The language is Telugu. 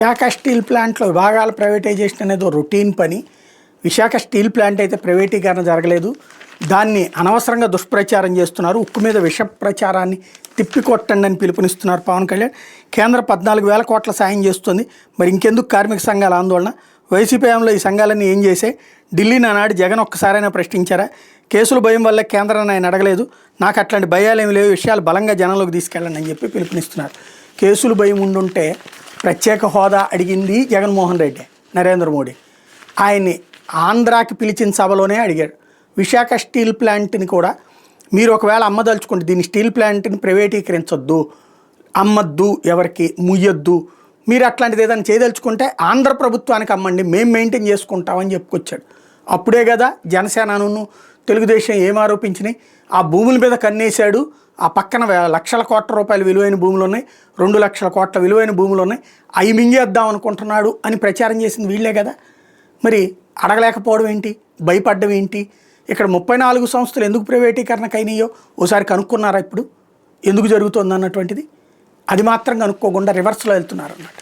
విశాఖ స్టీల్ ప్లాంట్లో విభాగాల ప్రైవేటైజేషన్ అనేది రొటీన్ పని. విశాఖ స్టీల్ ప్లాంట్ అయితే ప్రైవేటీకరణ జరగలేదు. దాన్ని అనవసరంగా దుష్ప్రచారం చేస్తున్నారు. ఉక్కు మీద విష ప్రచారాన్ని తిప్పికొట్టండి అని పిలుపునిస్తున్నారు పవన్ కళ్యాణ్. కేంద్ర 14,000 కోట్ల సాయం చేస్తుంది. మరి ఇంకెందుకు కార్మిక సంఘాల ఆందోళన? వైసీపీ హయాంలో ఈ సంఘాలన్నీ ఏం చేశాయి? ఢిల్లీని ఆనాడు జగన్ ఒక్కసారైనా ప్రశ్నించారా? కేసుల భయం వల్ల కేంద్రాన్ని ఆయన అడగలేదు. నాకు అట్లాంటి భయాలు ఏమి లేవు, విషయాలు బలంగా జనంలోకి తీసుకెళ్ళండి అని చెప్పి పిలుపునిస్తున్నారు. కేసులు భయం ఉండుంటే ప్రత్యేక హోదా అడిగింది జగన్మోహన్ రెడ్డి, నరేంద్ర మోడీ. ఆయన్ని ఆంధ్రాకి పిలిచిన సభలోనే అడిగాడు. విశాఖ స్టీల్ ప్లాంట్ని కూడా మీరు ఒకవేళ అమ్మదలుచుకుంటే దీన్ని స్టీల్ ప్లాంట్ని ప్రైవేటీకరించొద్దు, అమ్మద్దు, ఎవరికి ముయ్యొద్దు, మీరు అట్లాంటిది ఏదైనా చేయదలుచుకుంటే ఆంధ్ర ప్రభుత్వానికి అమ్మండి, మేము మెయింటైన్ చేసుకుంటామని చెప్పుకొచ్చాడు. అప్పుడే కదా జనసేనను తెలుగుదేశం ఏం ఆరోపించినాయి? ఆ భూముల మీద కన్నేశాడు. ఆ పక్కన లక్షల కోట్ల రూపాయల విలువైన భూములు ఉన్నాయి, 2 లక్షల కోట్ల విలువైన భూములు ఉన్నాయి, అవి మింగేద్దాం అనుకుంటున్నాడు అని ప్రచారం చేసింది వీళ్ళే కదా. మరి అడగలేకపోవడం ఏంటి, భయపడ్డం ఏంటి? ఇక్కడ 34 సంస్థలు ఎందుకు ప్రైవేటీకరణకు అయినాయో ఓసారి కనుక్కున్నారా? ఇప్పుడు ఎందుకు జరుగుతుంది అన్నటువంటిది అది మాత్రం కనుక్కోకుండా రివర్స్లో వెళ్తున్నారు అన్నట్టు.